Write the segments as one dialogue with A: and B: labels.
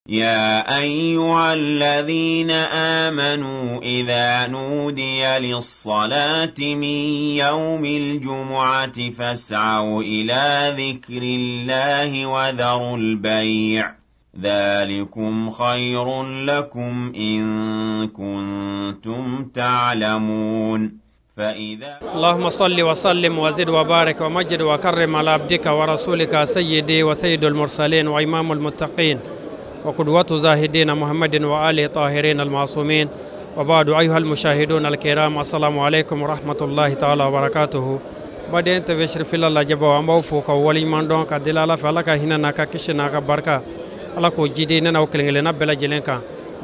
A: يا أيها الذين آمنوا إذا نودي للصلاة من يوم الجمعة فاسعوا إلى ذكر الله وذروا البيع ذلكم خير لكم إن كنتم تعلمون
B: اللهم صل وسلم وزد وبارك ومجد وكرم على عبدك ورسولك سيدي وسيد المرسلين وإمام المتقين وقدوة زاهدين محمد وآله طاهرين المعصومين وبعد أيها المشاهدون الكرام السلام عليكم ورحمة الله تعالى وبركاته بعدين تبشر في الله جبوا أمبو فوق ولي من دون كدلالة فلك هنا نكا كشنا كبركة الله كوجدينا وكلنا بلا جلنكا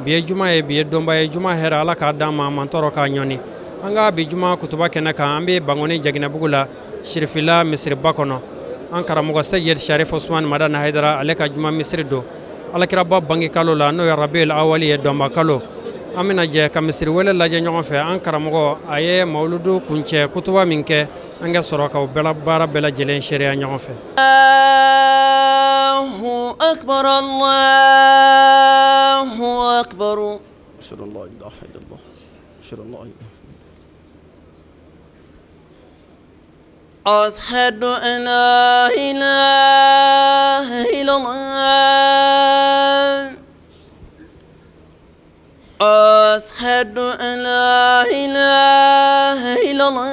B: بيجمع بيدوم بيجمع هر الله كدام من ترى كانيوني anga bijuma kutuba kenaka ambe bangoni jagina bugula shirfila misri bakono ankara mugo sayyid sharif usman madana haidara aleka juma misri do alakira bab bangi kalo la no ya rabiul awali do makalo amina je ka misri wala la je nyon fe ankara mugo aye mauludu kunche kutuba minke anga soroka bela bara bela jelen sharia nyon fe
C: Allahu akbar Allahu akbar sallallahu ilaha illallah sallallahu أشهد أن لا إله إلا الله أشهد أن لا إله إلا الله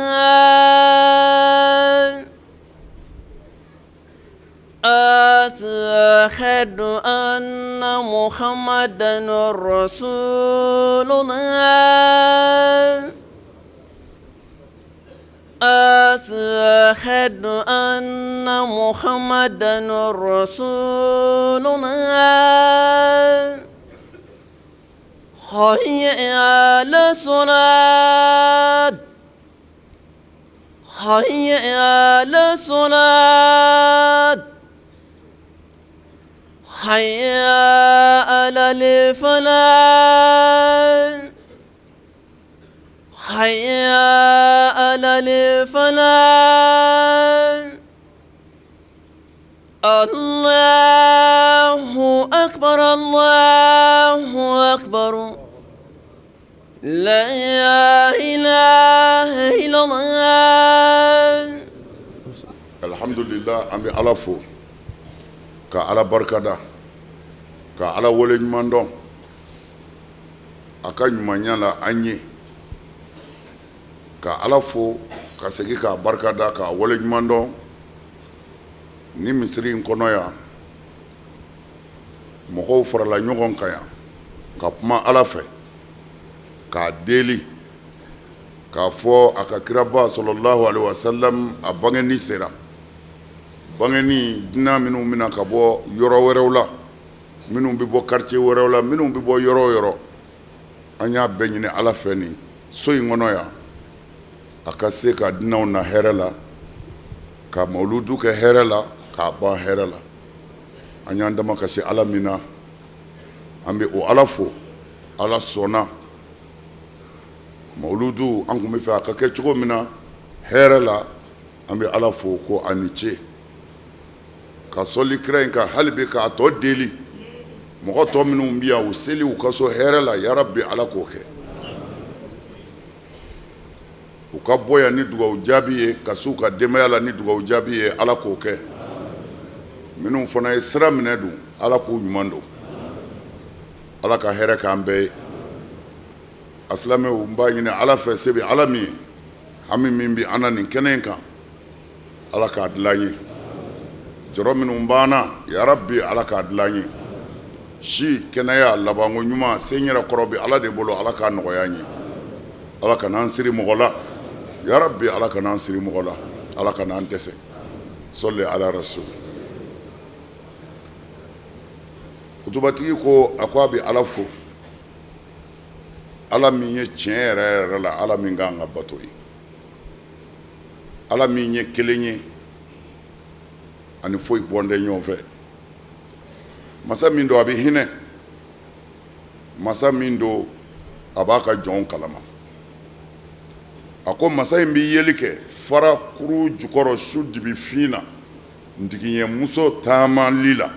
C: أشهد أن محمدًا رسول الله أشهد أن محمدًا رسول الله حي على الصلاة حي على الصلاة حي على الفلاح حي على الفلاح الله أكبر الله أكبر لا إله إلا الله
D: الحمد لله أمي علافو كعلى بركة كعلى ولين مندون أكان يمانيالا أني ka alafo ka segi ka barka da ka wale ɲuman ni misiri in kɔnɔ yan mɔgɔw farala ɲɔgɔn kan yan ka kuma ala fɛ k'a deli k'a fɔ a ka kiraba sallallahu alaihi wasallam a bangeni sera bangeni dina minnu bɛna ka bɔ yɔrɔ wɛrɛw la minnu bɛ bɔ quartier wɛrɛw la minnu bɛ bɔ yɔrɔ o yɔrɔ an y'a bɛɛ ɲini ala fɛ nin so in kɔnɔ yan a ka se ka dinaw na hɛrɛ la ka mawludu kɛ hɛrɛ la k'a ban hɛrɛ la an y'an dama ka se ala min na an bɛ o ala fo ala sɔnna mawludu an tun bɛ fɛ a ka kɛ cogo min na hɛrɛ la an bɛ ala fo ko a ni ce ka sɔli kira in kan hali bi k'a tɔ deli mɔgɔ tɔ minnu bɛ yan u seli u ka so hɛrɛ la yarabi ala k'o kɛ u ka bɔ yan ni dugawu jaabi ye ka se u ka denbaya la ni dugawu jaabi ye ala k'o kɛ minnu fana ye sira minɛ dun ala k'u ɲuman don ala ka hɛrɛ k'an bɛɛ ye asilamɛw n b'a ɲini ala fɛ se bɛ ala min ye hami min bɛ an na nin kɛnɛ in kan ala k'a dilan ye jɔrɔ minnu b'an na yarabi ala k'a dilan ye si kɛnɛya labanko ɲuman sen yɛrɛ kɔrɔ bɛ ala de bolo ala k'a nɔgɔya an ye ala ka n'an siri mɔgɔ la yarabi ala ka n'an siri mɔgɔ la ala ka n'an dɛsɛ sɔli ala rasul kutubatigi ko a ko a bɛ ala fo ala min ye tiɲɛ yɛrɛ yɛrɛ la ala min kan ka bato ye ala min ye kelen ye ani foyi bɔn tɛ ɲɔgɔn fɛ masa min don a bɛ hinɛ masa min don a b'a ka jɔnw kalama a ko masa in bɛ yeli kɛ fara kuru jukɔrɔ su dibi fin na ntigiɲɛ muso taamali la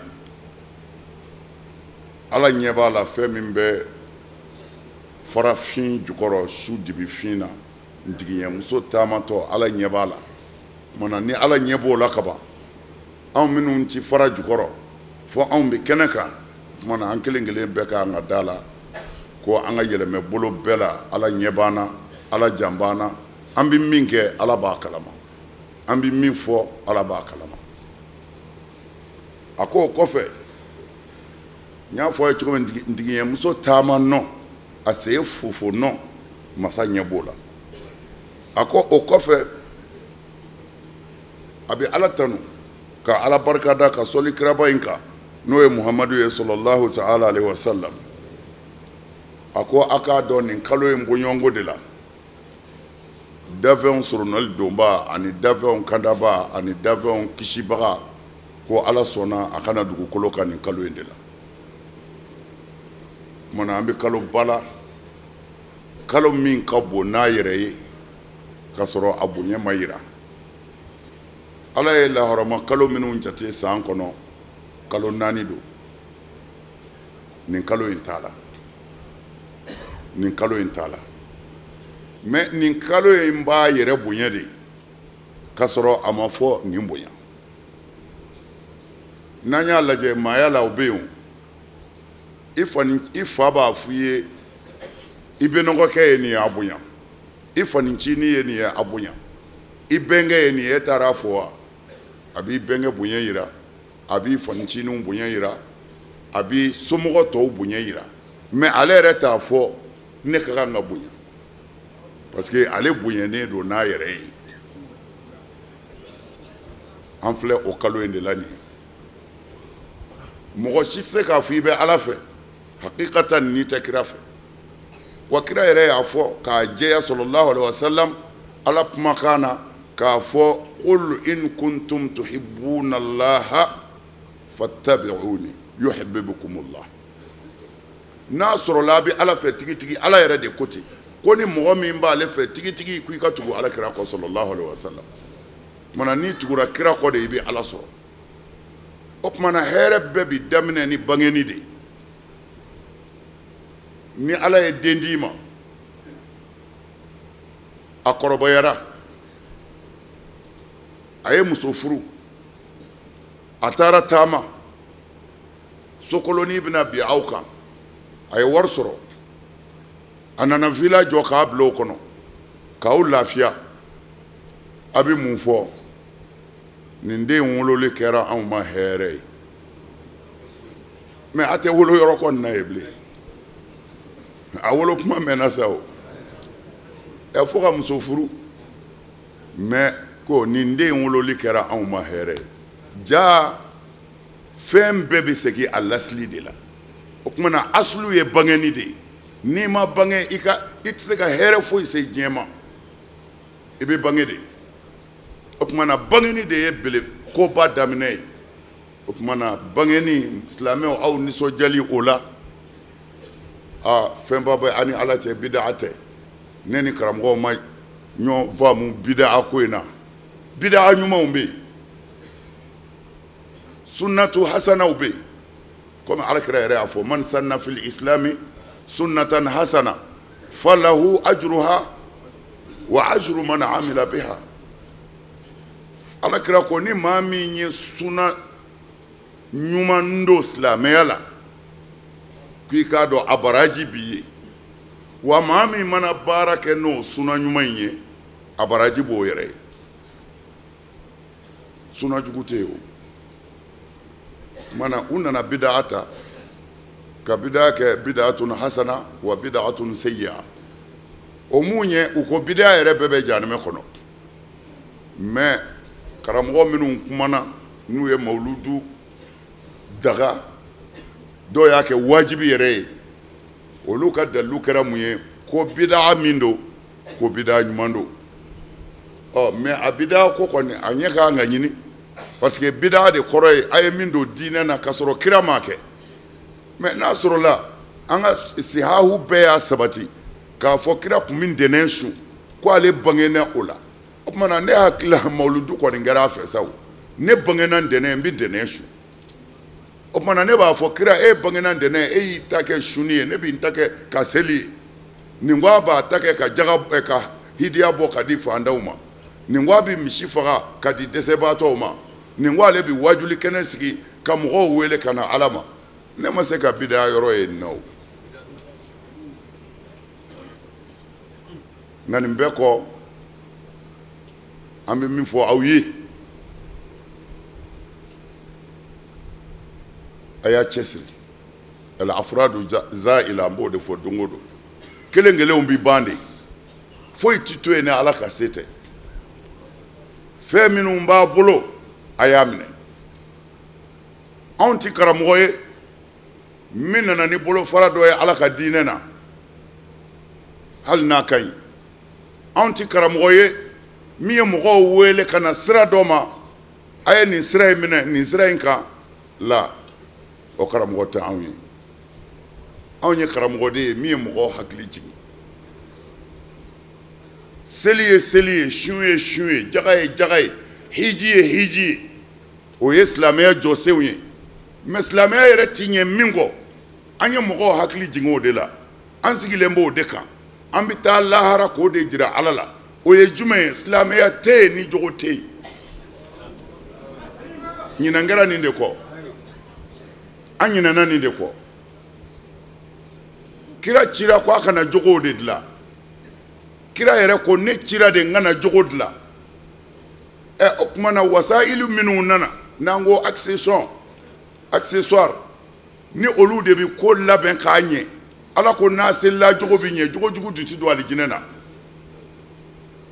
D: ala ɲɛ b'a la fɛn min bɛ farafin jukɔrɔ su dibi fin na ntigiɲɛmuso taamatɔ ala ɲɛ b'a la mana ni ala ɲɛ b'o la kaban anw minnu ti fara jukɔrɔ fo anw bɛ kɛnɛ kan mana an kelen kelen bɛɛ k'an ka da la ko an ka yɛlɛmɛ bolo bɛɛ la ala ɲɛ b'an na ala jan b'an na an bɛ min kɛ ala b'a kalama an bɛ min fɔ ala b'a kalama a ko o kɔfɛ n y'a fɔ a ye cogo min ntigiɲɛmuso taama nɔ a sen fofo nɔ masa ɲɛ b'o la a ko o kɔfɛ a bɛ ala tanu ka ala barikada ka sɔli kiraba in kan n'o ye muhamadu ye sallallahu ta'ala alaihi wasallam a ko a k'a dɔn nin kalo in bɔɲɔgɔnko de la dafɛnw soronnali donba ani dafɛnw kandaba ani dafɛnw kisibaga ko ala sɔnna a kana dugukolo kan nin kalo in de la kumana an bɛ kalo bala kalo min ka bon n'a yɛrɛ ye ka sɔrɔ a bonya ma yira ala ye lahɔrɔma kalo minnu jate san kɔnɔ kalo 4 don nin kalo in t'a la nin kalo in t'a la mais nin kalo in b'a yɛrɛ bonya de ka sɔrɔ a ma fɔ nin bonya n'an y'a lajɛ maaya la o bɛ yen i fa b'a f'i ye i benɔgɔkɛ ye nin ye a bonya i fanicinin ye nin ye a bonya i bɛnkɛ ye nin ye e taara fɔ wa a b'i bɛnkɛ bonya yira a b'i fanicinin bonya yira a b'i somɔgɔ tɔw bonya yira mais ale yɛrɛ t'a fɔ ne ka kan ka bonya parce que ale bonyalen don n'a yɛrɛ ye an filɛ o kalo in de la nin mɔgɔ si tɛ se k'a fɔ i bɛ ala fɛ hakikatan n'i tɛ kira fɛ wa kira yɛrɛ y'a fɔ k'a jɛya sallallahu alaihi wasallam ala kumakan na k'a fɔ qul in kuntum tuhibbuna allaha fattabi'uni yuhibbukumullah n'a sɔrɔla a bɛ ala fɛ tigitigi ala yɛrɛ de ko ten ko ni mɔgɔ min b'ale fɛ tigitigi ko i ka tugu ala kira kɔ sallallahu alaihi wasallam mana n'i tugura kira kɔ de i bɛ ala sɔrɔ o kumana hɛrɛ bɛɛ bi daminɛ ni bangeni de ni ala ye den d'i ma a kɔrɔbayara a ye muso furu a taara taama sokolonin bɛna bin aw kan a ye wari sɔrɔ a nana villa jɔ k'a bila o kɔnɔ k'aw lafiya a bɛ mun fɔ nin den wololi kɛra anw ma hɛrɛ ye mais a tɛ wolo yɔrɔ kɔni na ye bilen a wolo kuma mɛnna sa o fo ka muso furu mais ko nin den wololi kɛra anw ma hɛrɛ ye ja fɛn bɛɛ bɛ segin a lasili de la o kuma na asulu ye bangeni de ye n'i ma bange i tɛ se ka hɛrɛ foyi se diɲɛ ma i bɛ bange de o kuma na bangeni de ye koba daminɛ ye o kuma na bangeni silamɛw aw nisɔndiyali o la fɛnba bɛ ani ala cɛ bidaa tɛ ne ni karamɔgɔw ma ɲɔgɔn faamu bidaa ko in na bidaa ɲumanw bɛ yen sunnatu hasanaw bɛ yen komi alakira yɛrɛ y'a fɔ man sanna fil islami sunnatan hasana falahu ajruha wa ajru man amila biha alakira ko ni maa min ye sunna ɲuman don silamɛya la k'i k'a dɔn a baraji b'i ye wa maa min mana baara kɛ n'o sunna ɲuman in ye a baraji b'o yɛrɛ ye sunna jugu tɛ yen o mana u nana bidaa ta ka bidaa kɛ bidaatun hasana wa bidaatun sayyi'a o mun ye u ko bidaa yɛrɛ bɛɛ bɛ jahanɛmɛ kɔnɔ mais karamɔgɔ minnu kumana n'u ye mawuludu daga dɔw y'a kɛ wajibi yɛrɛ ye olu ka dalilu kɛra mun ye ko bidaa min don ko bidaa ɲuman don mais a bidaa ko kɔni a ɲɛ kan ka ɲini parce que bidaa de kɔrɔ ye a ye min don diinɛ na ka sɔrɔ kira m'a kɛ mais n'a sɔrɔla an ka sihahu bɛɛ y'a sabati k'a fɔ kira kun min dɛnɛn su ko ale bangena o la o tuma na ne hakili la mawuludu kɔni kɛra a fɛ sa o ne bangena dɛnɛn n bɛ dɛnɛn su o mana ne b'a fɔ kira bangena ntɛnɛn y'i ta kɛ suni ye ne b'i ta kɛ ka seli ye nin ko a b'a ta kɛ ka jaga ka hidiya bɔ ka di fantanw ma nin ko a bɛ misi faga ka di dɛsɛbaatɔw ma nin ko ale bɛ wajuli kɛnɛ sigi ka mɔgɔw wele ka na Ala ma ne ma se ka bidaya yɔrɔ ye nin na o nka nin bɛɛ kɔ an bɛ min fɔ aw ye a y'a cɛsiri al-afradu zaa'ila an b'o de fɔ don o don kelen kelenw bi ban de foyi tɛ to yen ni Ala ka se tɛ fɛn minnu b'a bolo a y'a minɛ anw tɛ karamɔgɔ ye min nana ni bolofara dɔ ye Ala ka diinɛ na hali n'a ka ɲi anw tɛ karamɔgɔ ye min ye mɔgɔw wele ka na sira dɔ ma a ye nin sira in minɛ nin sira in kan la o karamɔgɔ tɛ anw ye anw ye karamɔgɔ de ye min ye mɔgɔw hakili jigin seli ye seli ye sun ye sun ye jaga ye jaga ye hiji ye hiji ye o ye silamɛya jɔsenw ye mɛ silamɛya yɛrɛ ti ɲɛ min kɔ an ye mɔgɔw hakili jigin o de la an sigilen b'o de kan an bɛ taa lahara k'o de jira Ala la o ye jumɛn ye silamɛya tɛ yen ni jogo tɛ yen ɲinan kɛra nin de kɔ an ɲinɛna nin de kɔ kira cira ko a kana jogow de dilan kira yɛrɛ ko ne cira de n kana jogo dilan o tuma na wasailu minnu nana n'an ko accessoire ni olu de bi ko labɛn k'a ɲɛ Ala ko n'a selila jogo bi ɲɛ jogo jugu tɛ don alijinɛ na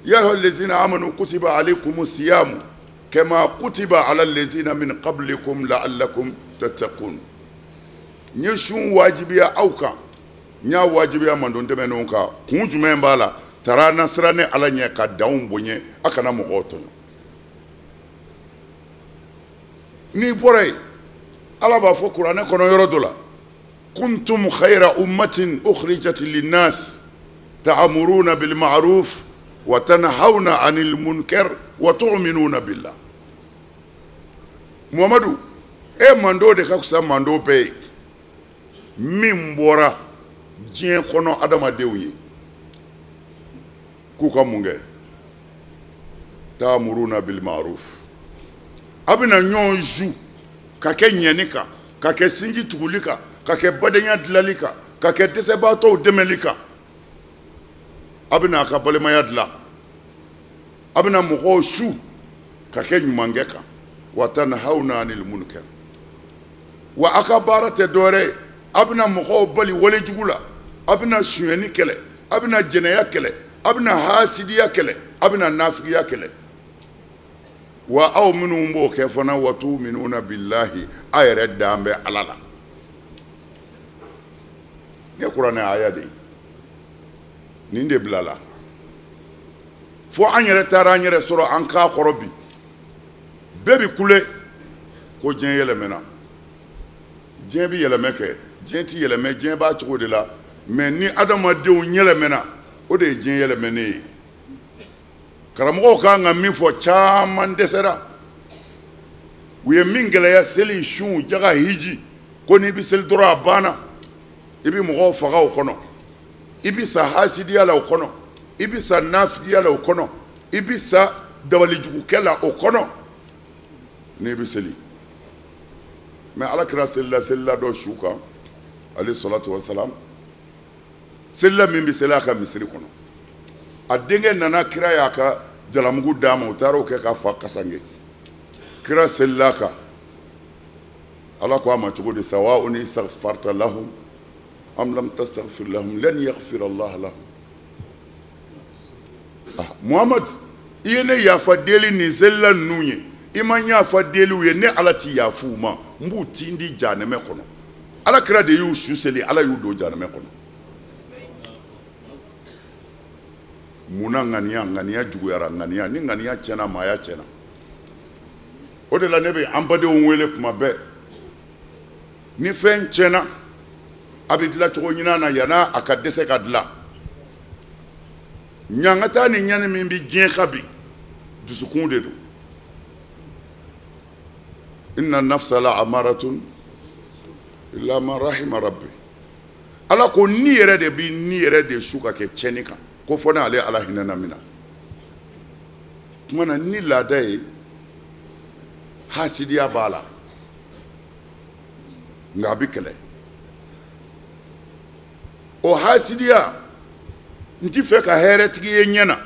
D: ya ayyuhal lezina amanu kutiba alaykumus siyamu kama kutiba ala lezina min qablikum la'allakum tattaqun n ye sun wajibiya aw kan n y'a wajibiya mandon tɛmɛnenw kan kun jumɛn b'a la tara na siran ni Ala ɲɛ ka danw bonya a kana mɔgɔw tɔɲɔ n'i bɔra yen Ala b'a fɔ kuranɛ kɔnɔ yɔrɔ dɔ la kuntum khayra ummatin ukhrijat linnas ta'muruna bil ma'ruf wa tanhauna 'anil munkar wa tu'minuna billah Muhammadu mando de ka kusa mando bɛɛ ye min bɔra diɲɛ kɔnɔ adamadenw ye k'u ka mun kɛ ta'muruna bil ma'ruf a bɛna ɲɔgɔn zu ka kɛ ɲɛni kan ka kɛ sinji tuguli kan ka kɛ badenya dilali kan ka kɛ dɛsɛbaatɔw dɛmɛli kan a bɛna a ka balimaya dilan a bɛna mɔgɔw su ka kɛ ɲumankɛ kan wa tanhawna 'anil munkar wa a ka baara tɛ dɔwɛrɛ ye a bɛna mɔgɔw bali walejugu la a bɛna sonyɛni kɛlɛ a bɛna jɛnɛya kɛlɛ a bɛna hasidiya kɛlɛ a bɛna nafigiya kɛlɛ wa aw minnu b'o kɛ fana wa tu'minuna billahi a yɛrɛ dan bɛ Ala la ne kuranɛ aya de nin de bila la fo an yɛrɛ taara an yɛrɛ sɔrɔ an k'a kɔrɔ bi bɛɛ bi kule ko diɲɛ yɛlɛmɛna diɲɛ bi yɛlɛmɛ kɛ diɲɛ ti yɛlɛmɛ diɲɛ b'a cogo de la mɛ ni adamadenw yɛlɛmɛna o de ye diɲɛ yɛlɛmɛnen ye karamɔgɔw kan ka min fɔ caman dɛsɛra u ye min gɛlɛya seli sun jaga hiji ko n'i bɛ seli dɔrɔn a banna i bɛ mɔgɔw faga o kɔnɔ i bɛ sa hasidiya la o kɔnɔ i bɛ sa nafigiya la o kɔnɔ i bɛ sa dabalijugukɛ la o kɔnɔ n'i bɛ seli mɛ Alakira selila dɔ su kan alayhi salatu wa salam selila min bɛ seli a ka misiri kɔnɔ a denkɛ nana kira y'a ka jalamugu d'a ma u taara o kɛ k'a fa kasange kira selila kan Ala ko a ma cogo di sawa'un istaghfarta lahum am lam tastaghfir lahum lan yaghfira Allah lahum Muhammad i ye ne yafa deli nin selila ninnu ye i ma yafa deliw ye ne Ala ti yafa u ma n b'u tin di jahanɛmɛ kɔnɔ Alakira de y'u su seli Ala y'u don jahanɛmɛ kɔnɔ munna ŋaniya juguyara ŋaniya ni ŋaniya tiɲɛna maaya tiɲɛna o de la ne bɛ an badenw wele kuma bɛɛ ni fɛn tiɲɛna a bɛ dilan cogo ɲin'a na yan'a a ka dɛsɛ ka dilan ɲangata ni ɲani min bɛ diɲɛ ka bi dusukun de don inna nafsa la amaratun illa man rahima rabbi. Ala ko ni yɛrɛ de bi ni yɛrɛ de su ka kɛ tiɲɛni kan ko fɔ n'ale ala hinɛna min na. Kumana ni laada ye hasidiya b'a la nka a bɛ kɛlɛ. O hasidiya n ti fɛ ka hɛrɛtigi ye ɲɛna,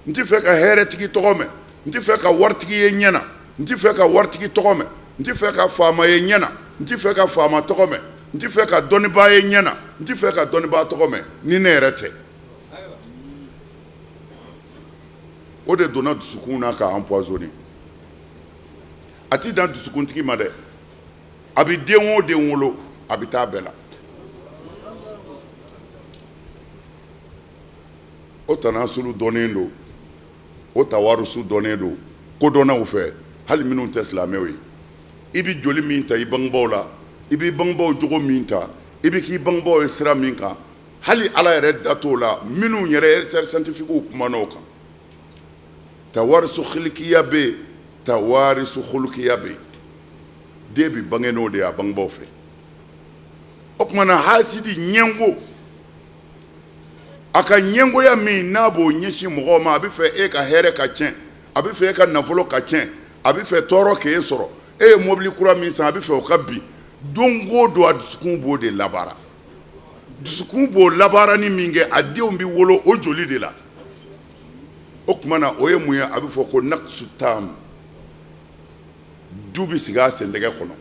D: n ti fɛ ka hɛrɛtigi tɔgɔ mɛn, n ti fɛ ka waritigi ye ɲɛna, n ti fɛ ka waritigi tɔgɔ mɛn, n ti fɛ ka faama ye ɲɛna, n ti fɛ ka faama tɔgɔ mɛn, n ti fɛ ka dɔnnibaa ye ɲɛna, n ti fɛ ka dɔnnibaa tɔgɔ mɛn ni ne yɛrɛ tɛ. O de donna dusukun na ka empoisonner. A ti dan dusukuntigi ma dɛ, a bɛ den o den wolo a bɛ taa bɛɛ la. O tanasulu dɔnnen don, o tawarusu dɔnnen don kodɔnnaw fɛ hali minnu tɛ silamɛw ye. I bɛ joli min ta i bangebaaw la, i bɛ bangebaaw jogo min ta, i bɛ k'i bangebaaw ye sira min kan, hali ala yɛrɛ da t'o la minnu yɛrɛ recherche scientifique kumana o kan. Tawarisu khilikiya bɛ yen, tawarisu khulukiya bɛ yen. Den bɛ bange n'o de ye a bangebaaw fɛ. O kumana hasidi ɲɛngo, a ka ɲɛngoya min n'a b'o ɲɛsin mɔgɔw ma, a bɛ fɛ e ka hɛrɛ ka tiɲɛ, a bɛ fɛ e ka nafolo ka tiɲɛ, a bɛ fɛ tɔɔrɔ k'e sɔrɔ, e ye mobili kura min san a bɛ fɛ o ka bin, don o don a dusukun b'o de labaara. Dusukun b'o labaara ni min kɛ a denw bɛ wolo o joli de la. O kumana o ye mun ye a bɛ fɔ ko naqsu tam, du bɛ sigi a sendɛgɛ kɔnɔ.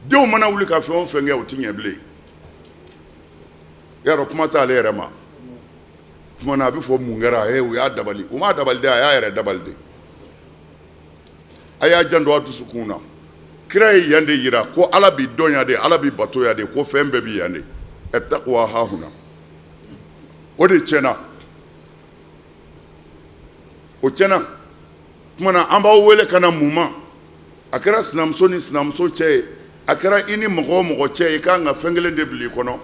D: Denw mana wuli ka fɛn o fɛn kɛ o ti ɲɛ bilen. Yarɔ kuma t'ale yɛrɛ ma. Kumana a bɛ fɔ mun kɛra u y'a dabali, u m'a dabali dɛ, a y'a yɛrɛ dabali de. A y'a janto a dusukun na. Kira ye yan de yira ko ala b'i dɔn yan de, ala b'i bato yan de, ko fɛn bɛɛ b'i yan de. Ittaqwa hahuna. O de tiɲɛna. O tiɲɛna. Kumana an b'aw wele ka na mun ma? A kɛra sinamuso ni sinamuso cɛ ye, a kɛra i ni mɔgɔ o mɔgɔ cɛ ye, i kan ka fɛn kelen de bila i kɔnɔ.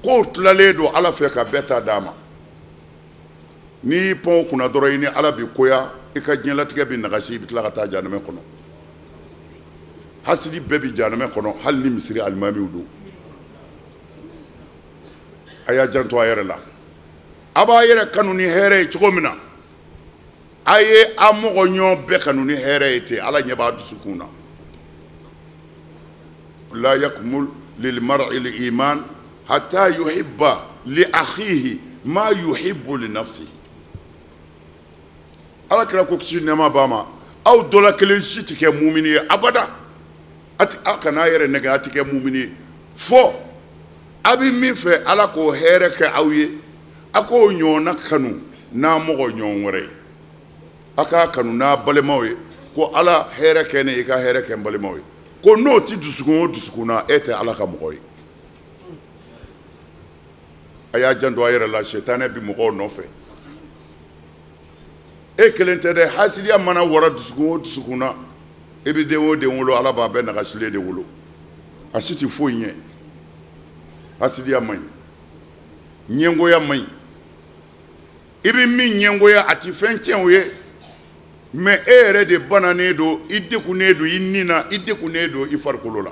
D: Ko tilalen don ala fɛ ka bɛɛ ta d'a ma. N'i y'i pɔn o kunna dɔrɔn i ni ala b'i koya, i ka diɲɛlatigɛ bɛ nagasi, i bɛ tila ka taa jahanama kɔnɔ. Hasidi bɛɛ bɛ jahanama kɔnɔ hali ni misiri alimamiw don. A y'a janto a yɛrɛ la. A b'a yɛrɛ kanu ni hɛrɛ ye cogo min na, a ye a mɔgɔ ɲɔgɔn bɛɛ kanu ni hɛrɛ ye ten, ala ɲɛ b'a dusukun na. La yakmul lil mar'i l iman hatta yuhibba li akhihi ma yuhibbu li nafsihi. Ala kira ko kisi nɛɛma b'a ma, aw dɔ la kelen si tɛ kɛ mumini ye abada. A kana a yɛrɛ nɛgɛ a tɛ kɛ mumini ye fɔ a bɛ min fɛ ala k'o hɛrɛ kɛ aw ye, a k'o ɲɔgɔnna kanu n'a mɔgɔ ɲɔgɔn wɛrɛ ye. A k'a kanu n'a balimaw ye, ko ala hɛrɛ kɛ ne, i ka hɛrɛ kɛ n balimaw ye. Ko n'o ti dusukun o dusukun na, e tɛ ala ka mɔgɔ ye. A y'a janto a yɛrɛ la, sɛtanɛ bi mɔgɔw nɔfɛ. E kelen tɛ dɛ, hasidiya mana wara dusukun o dusukun na, e bɛ den o den wolo, ala b'a bɛɛ nagasilen de wolo. A si tɛ foyi ɲɛ. Hasidiya man ɲi, ɲɛngoya man ɲi. I bɛ min ɲɛngoya a ti fɛn tiɲɛ o ye, mais e yɛrɛ de bananen don, i degunnen don i ni na, i degunnen don i farikolo la.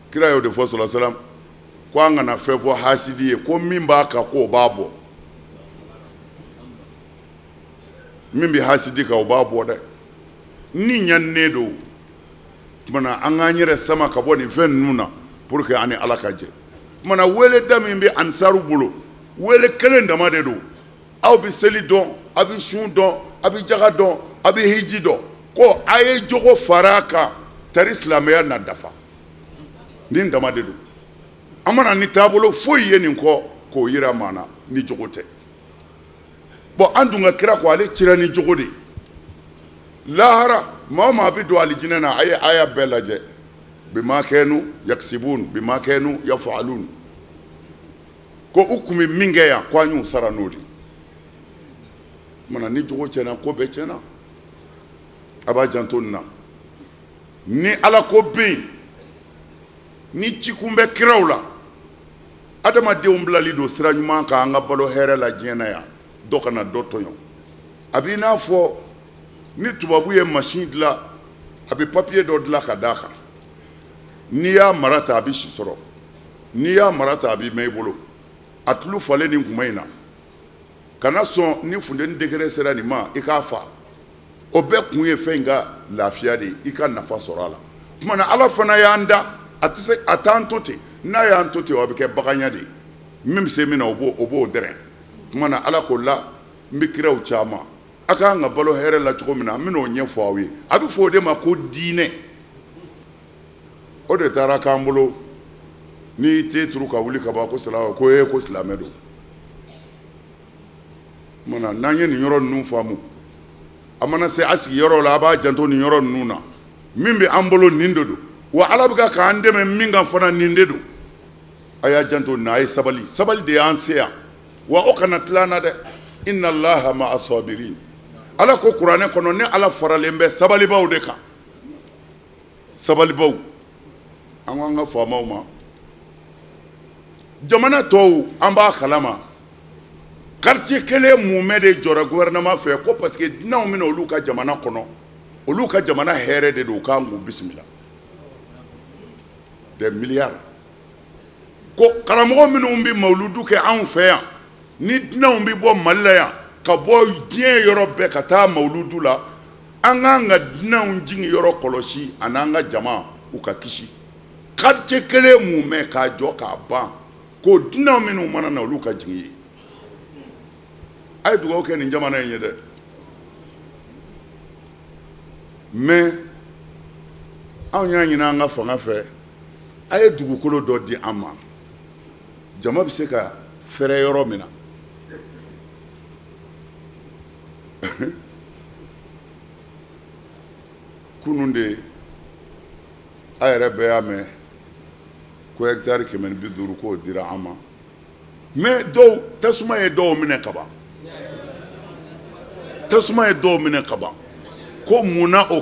D: Kira y'o de fɔ sallallahu alaihi wasallam ko an kana fɛn fɔ hasidi ye ko min b'a kan k'o b'a bɔ. Min bɛ hasidi kan o b'a bɔ dɛ. Ni ɲaninen don, kumana an k'an yɛrɛ sama ka bɔ nin fɛn ninnu na pour que an ni ala ka jɛ. Kumana wele da min bɛ ansaru bolo, wele kelen dama de don. Aw bɛ seli dɔn, a bɛ sun dɔn, a bɛ jaga dɔn, a bɛ hiji dɔn, ko a ye jogo fara a kan tari silamɛya na dafa. Nin dama de don. An mana ni taabolo foyi ye nin kɔ k'o yira maa na ni jogo tɛ. Bon an dun ka kira ko ale cira ni jogo de. Lahara maa o maa bɛ don alijinɛ na, a ye aya bɛɛ lajɛ. Bima kanu yaksibun, bima kanu yaf'alun. Ko u kun bɛ min kɛ yan, ko an y'u sara n'o de. Mana ni jogo tiɲɛna ko bɛɛ tiɲɛna. A b'a janto nin na. Ni ala ko bɛ yen, ni cikun bɛ kiraw la, adamadenw bilali don sira ɲuman kan an ka balo hɛrɛ la diɲɛ na yan, dɔ kana dɔ tɔɲɔ. A b'i n'a fɔ ni tubabu ye machine dilan a bɛ papiye dɔ dilan ka d'a kan n'i y'a mara ta a bɛ si sɔrɔ n'i y'a mara ta a b'i mɛn i bolo a tulu falen nin kuma in na kana sɔn ni funteni degré sera nin ma i k'a fa o bɛɛ kun ye fɛn in ka lafiya de ye i ka nafa sɔrɔ a la tuma na Ala fana y'an da a t'an to ten n'a y'an to ten a bɛ kɛ baganya de ye min bɛ se min na o b'o dɛrɛ tuma na Ala ko la n bɛ kiraw caman a k'an ka balo hɛrɛ la cogo min na n bɛn'o ɲɛfɔ aw ye a bɛ fɔ o de ma ko diinɛ o de taara k'an bolo n'i t'e turu ka wuli ka bɔ ko salamu ko ko silamɛ don tuma na n'an ye nin yɔrɔ ninnu faamu a mana se a sigiyɔrɔ la a b'a janto nin yɔrɔ ninnu na min bɛ an bolo nin de don wa Ala bɛ k'an dɛmɛ min kan fana nin de don a y'a janto nin a ye sabali de y'an se yan wa o kana tila an na dɛ inna Allaha ma'a sabirin Ala ko kuranɛ kɔnɔ ne Ala faralen bɛ sabalibaw de kan sabalibaw an ko an ka faamaw ma jamana tɔw an b'a kalama quartier kelen mumɛ de jɔra gouvernement fɛ ko parce que dinɛw bɛna olu ka jamana kɔnɔ olu ka jamana hɛrɛ de don k'an k'u bisimila des milliards ko karamɔgɔ minnu bɛ mawuludu kɛ anw fɛ yan ni dinɛw bɛ bɔ Mali la yan ka bɔ diɲɛ yɔrɔ bɛɛ ka taa mawuludu la an k'an ka dinɛw jigin yɔrɔ kɔlɔsi ani an ka jama u ka kisi quartier kelen mumɛ k'a jɔ k'a ban ko dinɛw minnu mana na olu ka jigin ye a ye dugawu kɛ nin jamana in ye dɛ mais anw y'a ɲini an ka fanga fɛ a ye dugukolo dɔ di an ma jama bɛ se ka fɛrɛ yɔrɔ min na kunun de a yɛrɛ bɛɛ y'a mɛn ko hectare 150 k'o dira an ma mais dɔw tasuma ye dɔw minɛ ka ban tasuma ye dɔw minɛ ka ban ko munna o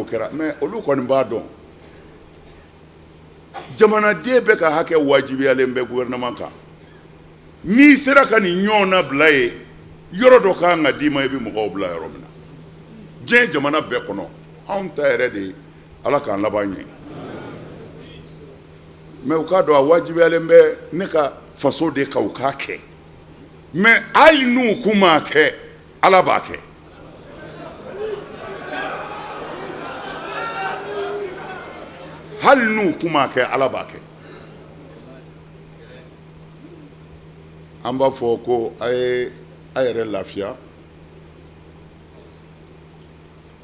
D: kɛra mais olu kɔni b'a dɔn jamanaden bɛ ka hakɛ wajibiyalen bɛ gouvernement kan n'i sera ka nin ɲɔgɔn na bila ye yɔrɔ dɔ kan ka d'i ma i bɛ mɔgɔw bila yɔrɔ min na diɲɛ jamana bɛɛ kɔnɔ anw ta yɛrɛ de Ala k'an laban ɲɛ mais u k'a dɔn a wajibiyalen bɛ ne ka faso de ka u k'a kɛ mais hali n'u kun m'a kɛ Ala b'a kɛ hali n'u kun m'a kɛ Ala b'a kɛ an b'a fɔ ko a ye a yɛrɛ lafiya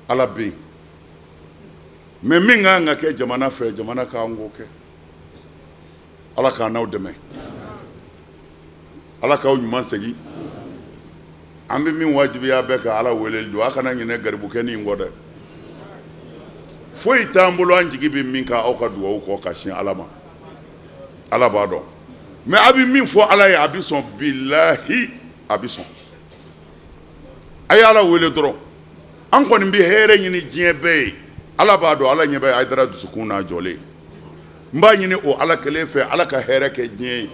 D: Ala bɛ yen mais min kan ka kɛ jamana fɛ jamana k'an k'o kɛ Ala k'an n'aw dɛmɛ Ala k'aw ɲuman segin an bɛ min wajibiya bɛɛ ka Ala weleli don a kana ɲinɛ garibukɛni in kɔ dɛ foyi t'an bolo an jigi bɛ min kan aw ka dugawu kɔ ka sin Ala ma Ala b'a dɔn mais a bɛ min fɔ Ala ye a bɛ sɔn bilahi a bɛ sɔn a ye Ala wele dɔrɔn an kɔni bɛ hɛrɛ ɲini diɲɛ bɛɛ ye Ala b'a dɔn Ala ɲɛ bɛ Hayidara dusukun n'a jɔlen n b'a ɲini o Ala kelen fɛ Ala ka hɛrɛ kɛ diɲɛ ye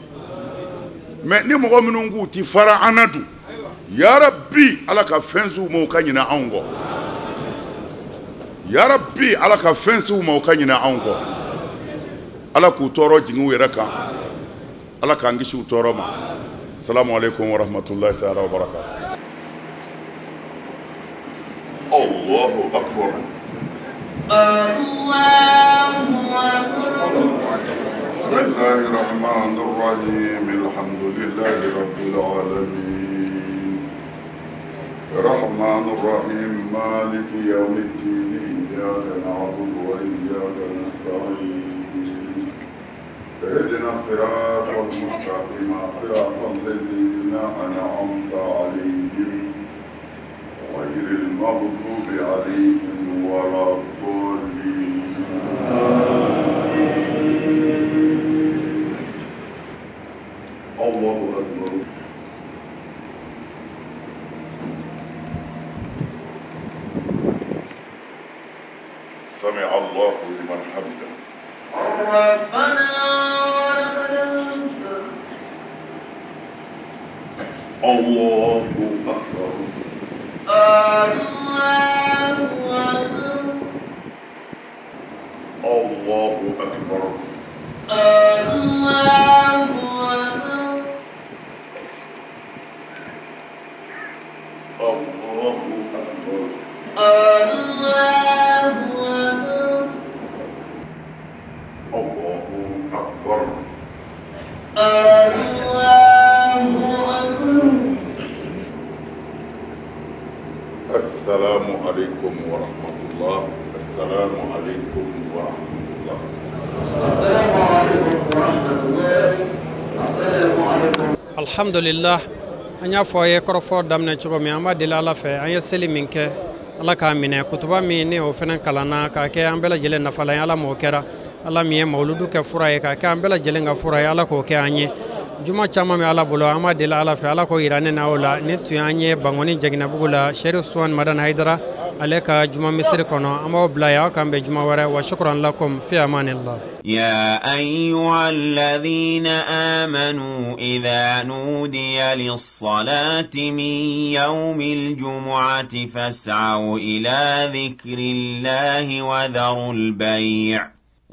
D: mais ni mɔgɔ minnu k'u ti fara an na dun ya Rabbi Ala ka fɛn s'u ma u ka ɲinɛ anw kɔ ya Rabbi Ala ka fɛn s'u ma u ka ɲinɛ anw kɔ Ala k'u tɔɔrɔ jigin u yɛrɛ kan Ala k'an kisi u tɔɔrɔ ma salamu alaikum wa rahmatullahi ta'ala wa barakatuh Allahu akbar بسم الله الرحمن الرحيم الحمد لله رب العالمين الرحمن الرحيم مالك يوم الدين إياك نعبد وإياك نستعين اهدنا الصراط المستقيم صراط الذين أنعمت عليهم غير المغضوب عليهم ولا الضالين الله أكبر سمع الله لمن حمده ربنا الله أكبر الله أكبر. السلام عليكم ورحمة الله. السلام عليكم ورحمة الله. السلام عليكم ورحمة الله. السلام عليكم.
B: الحمد لله. أن يفوي كرفور دمنا شكومي أما دلالة في أن يسلي منك الله كامينة كتبا ميني وفنان كلانا كاكي أمبلا جلنا فلا يالا موكرا الله ميه مولودو كفراي كاكي أمبلا جلنا فراي الله كوكي أني juma chama mi ala bolo ama dila ala fe ala ko irane na ola ni tuyanye bangoni jagina bugula Sherif Swan Madan Haidara aleka juma misri kono ama blaya kambe juma wara wa shukran lakum fi amanillah.
A: يا أيها الذين آمنوا إذا نودي للصلاة من يوم الجمعة فاسعوا إلى ذكر الله وذروا البيع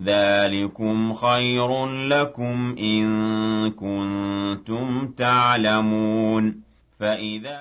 A: ذلكم خير لكم إن كنتم تعلمون. فإذا